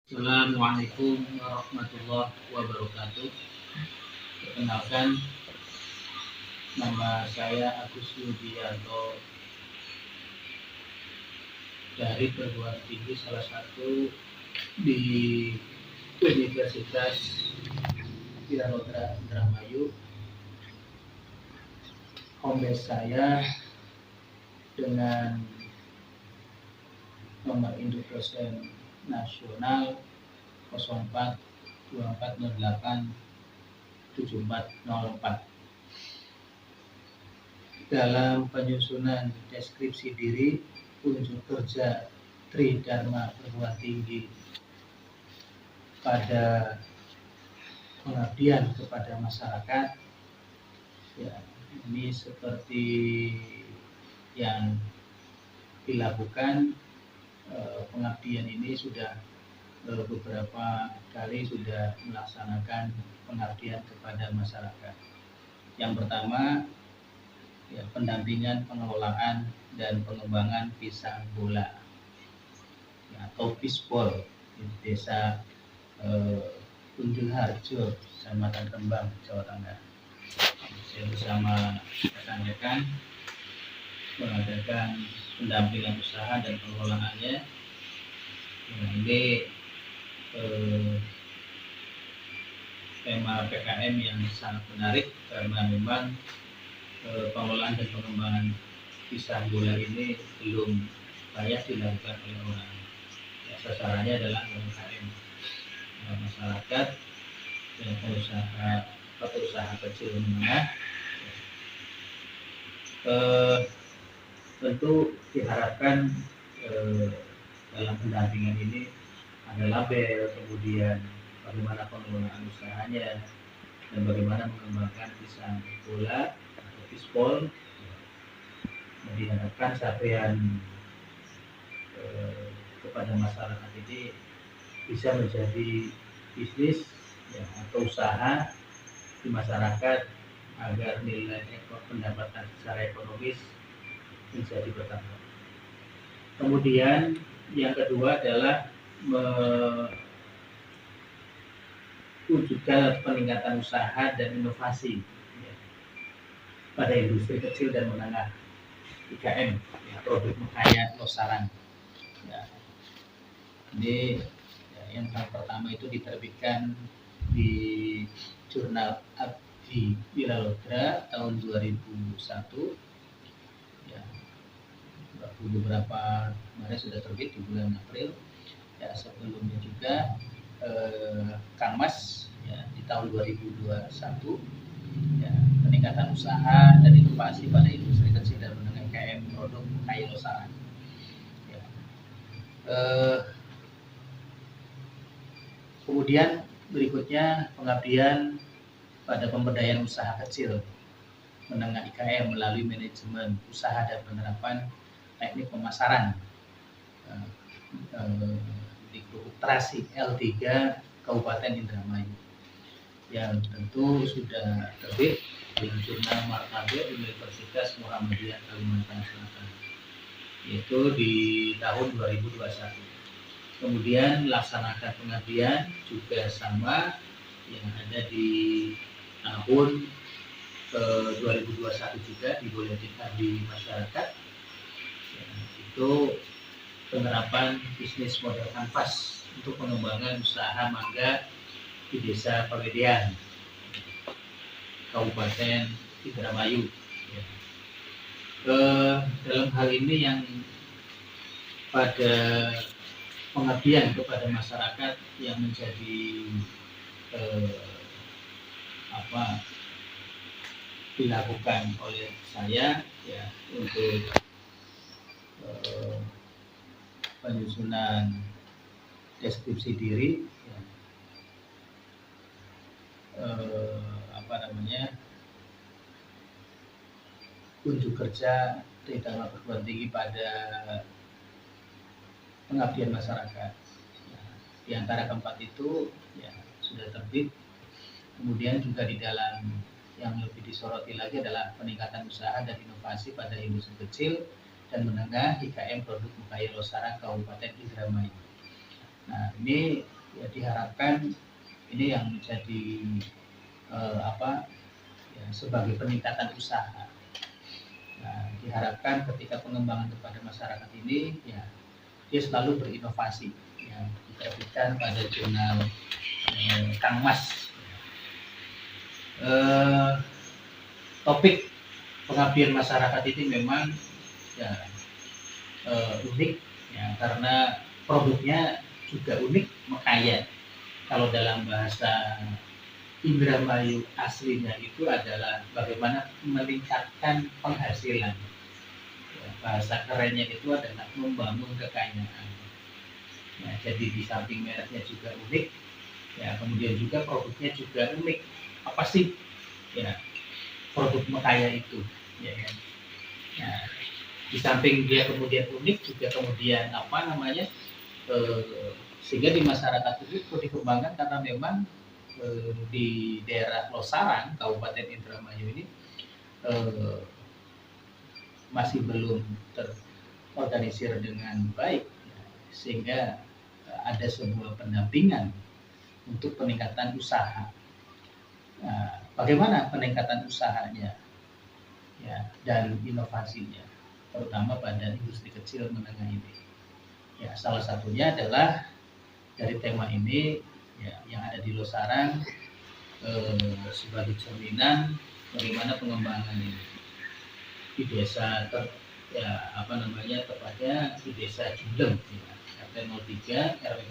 Assalamualaikum warahmatullahi wabarakatuh. Perkenalkan, nama saya Agus Yudianto dari perguruan tinggi salah satu di Universitas Wiralodra Indramayu. Home base saya dengan nomor induk dosen nasional 04 2408 7404. Dalam penyusunan deskripsi diri, unjuk kerja Tridharma Perguruan Tinggi pada pengabdian kepada masyarakat, ya, ini seperti yang dilakukan. Pengabdian ini sudah beberapa kali sudah melaksanakan pengabdian kepada masyarakat. Yang pertama, ya, pendampingan pengelolaan dan pengembangan pisang bola, ya, atau Pisbol di desa Kunjul Harjo, Kecamatan Rembang, Jawa Tengah. Saya bersama rekan-rekan mengadakan pendampingan usaha dan pengelolaannya. Nah, ini tema PKM yang sangat menarik karena memang pengelolaan dan pengembangan pisang bola ini belum banyak dilakukan oleh orang. Ya, sasarannya adalah UMKM, masyarakat dan pengusaha kecil menengah. Tentu diharapkan dalam pendampingan ini ada label, kemudian bagaimana pengelolaan usahanya dan bagaimana mengembangkan pisang bola atau Pisbol. Diharapkan capaian kepada masyarakat ini bisa menjadi bisnis, ya, atau usaha di masyarakat agar nilai pendapatan secara ekonomis menjadi bertambah. Kemudian yang kedua adalah mewujudkan peningkatan usaha dan inovasi, ya, pada industri kecil dan menengah IKM, ya, produk Mekaya Losaran. Ya, ini, ya, yang pertama itu diterbitkan di jurnal Abdi Wiralodra tahun 2001. Ya, beberapa kemarin sudah terbit di bulan April. Ya, sebelumnya juga Kang Mas, ya, di tahun 2021, ya, peningkatan usaha dan inovasi pada industri kecil dan menengah IKM produk Mekaya Losaran. Ya. Kemudian berikutnya pengabdian pada pemberdayaan usaha kecil menengah IKM melalui manajemen usaha dan penerapan teknik pemasaran di Grup Trasi L3 Kabupaten Indramayu, yang tentu sudah terbit di jurnal Martabak Universitas Muhammadiyah Kalimantan Selatan, yaitu di tahun 2021. Kemudian laksanakan pengabdian juga sama yang ada di tahun 2021 juga di Buletin Abdi Masyarakat, ya, itu penerapan bisnis model kanvas untuk pengembangan usaha mangga di Desa Pawedean, Kabupaten Indramayu. Ya. Dalam hal ini yang pada pengabdian kepada masyarakat yang menjadi dilakukan oleh saya, ya, untuk penyusunan deskripsi diri, ya, unjuk kerja Tridharma Perguruan Tinggi pada pengabdian masyarakat. Ya, di antara keempat itu, ya, sudah terbit. Kemudian juga di dalam yang lebih disoroti lagi adalah peningkatan usaha dan inovasi pada industri kecil dan menengah IKM produk Mekaya Losaran Kabupaten Indramayu. Nah, ini ya diharapkan ini yang menjadi sebagai peningkatan usaha. Nah, diharapkan ketika pengembangan kepada masyarakat ini ya dia selalu berinovasi, ya diterbitkan pada jurnal Kang Mas. Topik pengabdian masyarakat ini memang ya unik ya karena produknya juga unik, makanya kalau dalam bahasa Indramayu aslinya itu adalah bagaimana meningkatkan penghasilan. Ya, bahasa kerennya itu adalah membangun kekayaan. Ya, jadi di samping mereknya juga unik, ya kemudian juga produknya juga unik. Apa sih ya produk Mekaya itu? Ya kan? Nah, di samping dia kemudian unik juga kemudian sehingga di masyarakat itu perlu dikembangkan karena memang di daerah Losarang, Kabupaten Indramayu ini masih belum terorganisir dengan baik, sehingga ada sebuah pendampingan untuk peningkatan usaha. Nah, bagaimana peningkatan usahanya ya, dan inovasinya, terutama pada industri kecil menengah ini. Ya, salah satunya adalah dari tema ini ya, yang ada di Losarang sebagai cerminan bagaimana pengembangan ini di desa tepatnya di desa Jundeng ya, RT 03 RW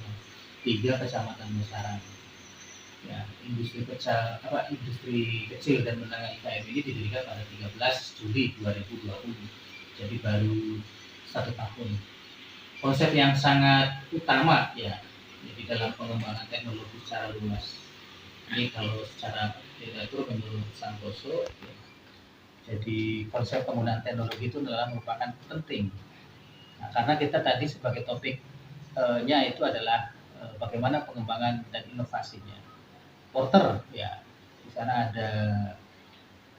3 Kecamatan Losarang. Ya, industri kecil dan menengah IKM ini didirikan pada 13 Juli 2020. Jadi baru 1 tahun. Konsep yang sangat utama ya di dalam pengembangan teknologi secara luas. Ini kalau secara literatur menurut Santoso ya, jadi konsep penggunaan teknologi itu adalah merupakan penting. Nah, karena kita tadi sebagai topiknya itu adalah bagaimana pengembangan dan inovasinya. Porter ya, di sana ada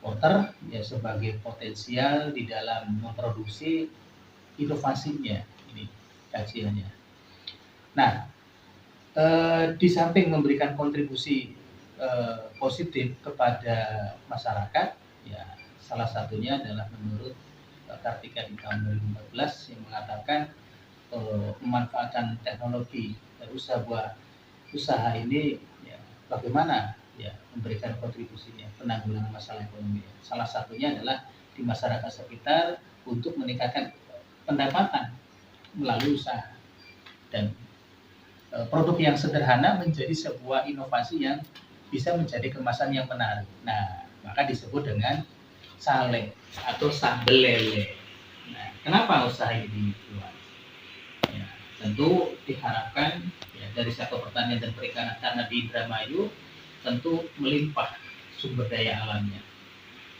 porter ya sebagai potensial di dalam memproduksi inovasinya ini kajiannya. Nah, di samping memberikan kontribusi positif kepada masyarakat, ya salah satunya adalah menurut Kartika di tahun 2014 yang mengatakan memanfaatkan teknologi dan usaha ini ya, bagaimana ya memberikan kontribusinya penanggulangan masalah ekonomi. Salah satunya adalah di masyarakat sekitar untuk meningkatkan pendapatan melalui usaha dan produk yang sederhana menjadi sebuah inovasi yang bisa menjadi kemasan yang menarik. Nah, maka disebut dengan sale atau sambel lele. Nah, kenapa usaha ini dibuat? Ya, tentu diharapkan ya, dari sektor pertanian dan perikanan karena di Indramayu tentu melimpah sumber daya alamnya.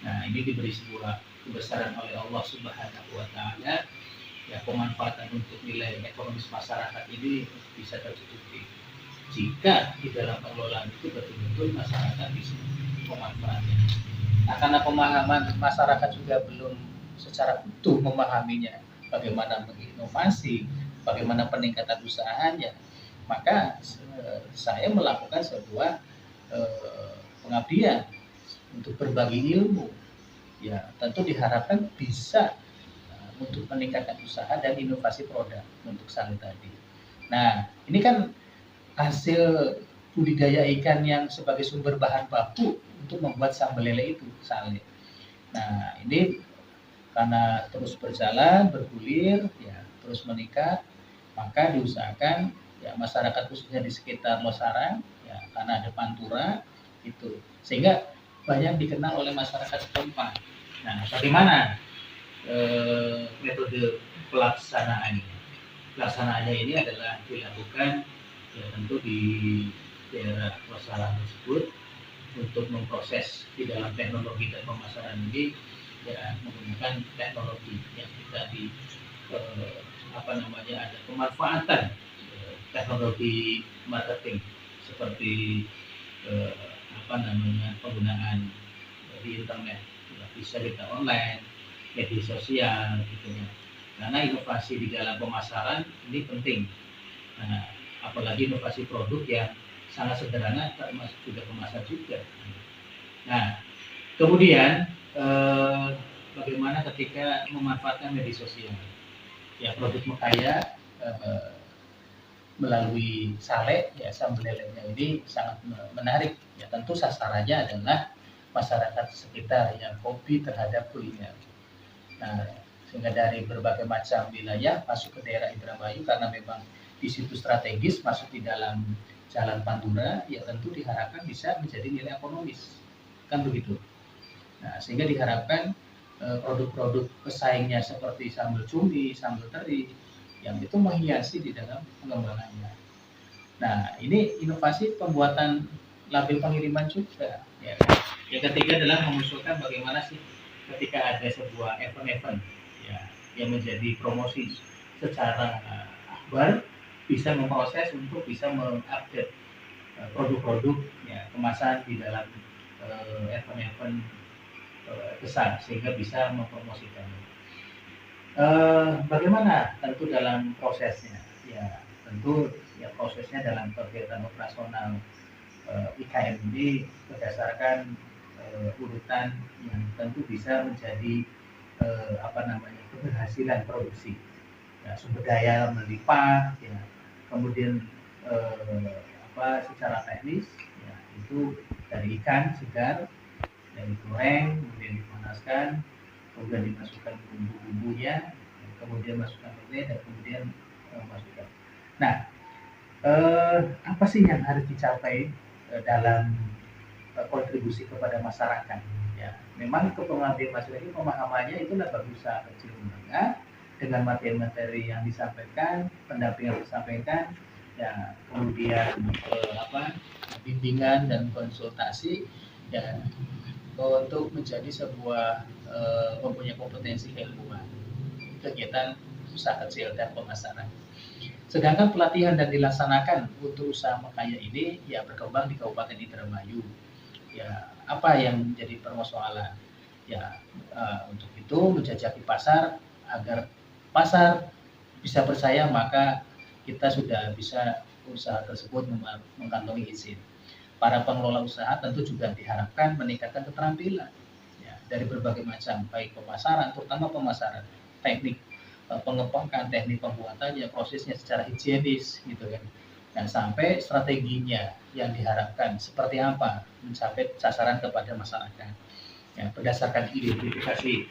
Nah, ini diberi sebuah kebesaran oleh Allah Subhanahu wa taala. Ya, pemanfaatan untuk nilai ekonomis masyarakat ini bisa tercukupi jika di dalam pengelolaan itu betul-betul masyarakat bisa memanfaatkan. Nah, karena pemahaman masyarakat juga belum secara utuh memahaminya, bagaimana menginovasi, bagaimana peningkatan usahanya, maka saya melakukan sebuah pengabdian untuk berbagi ilmu. Ya, tentu diharapkan bisa untuk meningkatkan usaha dan inovasi produk untuk sale tadi. Nah, ini kan hasil budidaya ikan yang sebagai sumber bahan baku untuk membuat sambal lele itu, sale. Nah, ini karena terus berjalan, bergulir, ya, terus meningkat, maka diusahakan ya masyarakat khususnya di sekitar Losarang, ya, karena ada pantura itu, sehingga banyak dikenal oleh masyarakat setempat. Nah, bagaimana metode pelaksanaannya? Pelaksanaannya ini adalah dilakukan ya tentu di daerah Losarang tersebut untuk memproses di dalam teknologi dan pemasaran ini ya menggunakan teknologi yang kita ada pemanfaatan teknologi marketing seperti penggunaan di internet, bisa kita online, media sosial gitu ya. Karena inovasi di dalam pemasaran ini penting. Nah, apalagi inovasi produk yang sangat sederhana termasuk juga kemasan juga. Nah, kemudian bagaimana ketika memanfaatkan media sosial? Ya, produk Mekaya melalui sale, ya sambal lelenya ini sangat menarik. Ya, tentu sasarannya adalah masyarakat sekitar yang hobi terhadap kuliner. Nah, sehingga dari berbagai macam wilayah masuk ke daerah Indramayu karena memang di situ strategis masuk di dalam Jalan Pantura, ya tentu diharapkan bisa menjadi nilai ekonomis, kan begitu. Nah, sehingga diharapkan produk-produk pesaingnya seperti sambal cumi, sambal teri, yang itu menghiasi di dalam pengembangannya. Nah, ini inovasi pembuatan label pengiriman juga. Ya, yang ketiga adalah mengusulkan bagaimana sih ketika ada sebuah event-event ya, yang menjadi promosi secara akbar bisa memproses untuk bisa mengupdate produk-produk ya, kemasan di dalam event-event besar sehingga bisa mempromosikannya. Bagaimana tentu dalam prosesnya? Ya, tentu ya prosesnya dalam kegiatan operasional IKM ini berdasarkan urutan yang tentu bisa menjadi keberhasilan produksi. Ya, sumber daya melimpah, ya, kemudian secara teknis ya, itu dari ikan segar yang digoreng, kemudian dipanaskan, kemudian dimasukkan bumbu-bumbunya, kemudian masukkan lele dan kemudian masukkan. Nah, apa sih yang harus dicapai dalam kontribusi kepada masyarakat? Ya, memang kepengabdian masyarakat ini pemahamannya itulah bagi usaha kecil menengah dengan materi-materi yang disampaikan, pendampingan yang disampaikan, ya kemudian bimbingan dan konsultasi ya untuk menjadi sebuah mempunyai kompetensi keilmuan kegiatan usaha kecil dan pemasaran. Sedangkan pelatihan dan dilaksanakan untuk usaha Mekaya ini ya berkembang di Kabupaten Indramayu. Ya, apa yang menjadi permasalahan? Ya, untuk itu menjajaki pasar agar pasar bisa percaya maka kita sudah bisa usaha tersebut mengantongi izin. Para pengelola usaha tentu juga diharapkan meningkatkan keterampilan ya, dari berbagai macam, baik pemasaran, terutama pemasaran, teknik pengepakan, teknik pembuatannya, prosesnya secara higienis, gitu kan. Dan sampai strateginya yang diharapkan seperti apa mencapai sasaran kepada masyarakat. Ya, berdasarkan identifikasi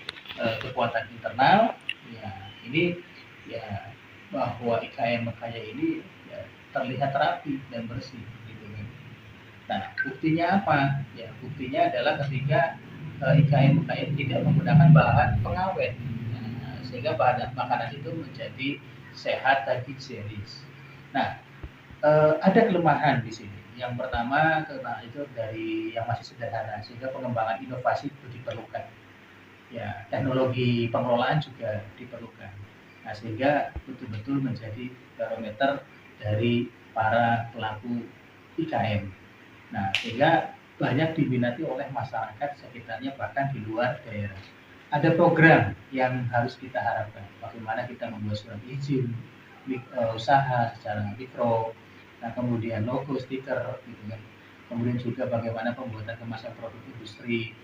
kekuatan internal, ya ini ya bahwa IKM Mekaya ini ya, terlihat rapi dan bersih. Nah, buktinya apa? Ya, buktinya adalah ketika IKM tidak menggunakan bahan pengawet, sehingga bahan makanan itu menjadi sehat dan higienis. Nah, ada kelemahan di sini. Yang pertama, karena itu dari yang masih sederhana, sehingga pengembangan inovasi itu diperlukan. Ya, teknologi pengelolaan juga diperlukan. Nah, sehingga betul-betul menjadi barometer dari para pelaku IKM. Nah, sehingga banyak diminati oleh masyarakat sekitarnya bahkan di luar daerah. Ada program yang harus kita harapkan. Bagaimana kita membuat surat izin usaha secara mikro, nah kemudian logo, stiker, gitu kan. Kemudian juga bagaimana pembuatan kemasan produk industri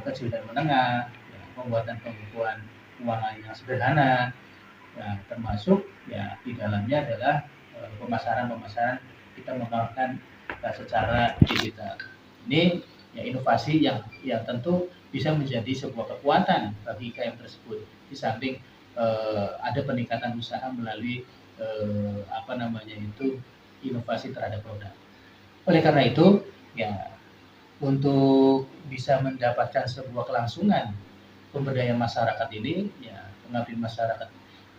kecil dan menengah, ya, pembuatan pembukuan keuangan yang sederhana, ya, termasuk ya di dalamnya adalah pemasaran kita menggunakan secara digital. Ini ya inovasi yang tentu bisa menjadi sebuah kekuatan bagi IKM tersebut. Di samping ada peningkatan usaha melalui inovasi terhadap produk. Oleh karena itu, ya untuk bisa mendapatkan sebuah kelangsungan pemberdayaan masyarakat ini, ya pengabdian masyarakat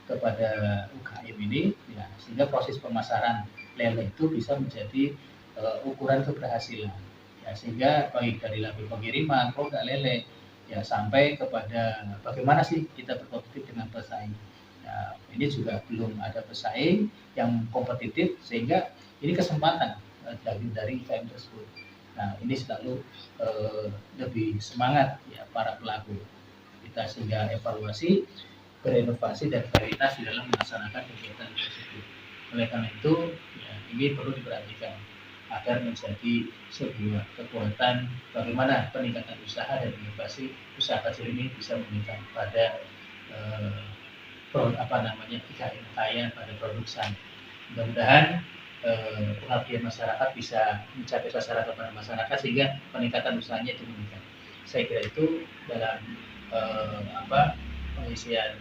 kepada UKM ini, ya sehingga proses pemasaran lele itu bisa menjadi ukuran keberhasilan. Ya, sehingga baik dari label pengiriman, produk lele, ya sampai kepada bagaimana sih kita berkompetitif dengan pesaing. Ya, ini juga belum ada pesaing yang kompetitif sehingga ini kesempatan dari IKM tersebut. Nah, ini selalu lebih semangat ya para pelaku kita sehingga evaluasi, berinovasi dan kualitas di dalam melaksanakan kegiatan tersebut. Oleh karena itu, ya, ini perlu diperhatikan agar menjadi sebuah kekuatan bagaimana peningkatan usaha dan inovasi usaha kecil ini bisa meningkat pada IKN kaya pada produk SAN. Mudah-mudahan pengabdian masyarakat bisa mencapai sasaran kepada masyarakat sehingga peningkatan usahanya itu meningkat. Saya kira itu dalam pengisian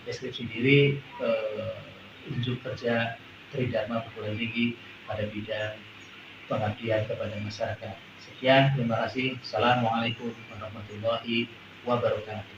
deskripsi diri unjuk kerja Tridharma Perguruan Tinggi pada bidang pengabdian kepada masyarakat. Sekian, terima kasih. Assalamualaikum warahmatullahi wabarakatuh.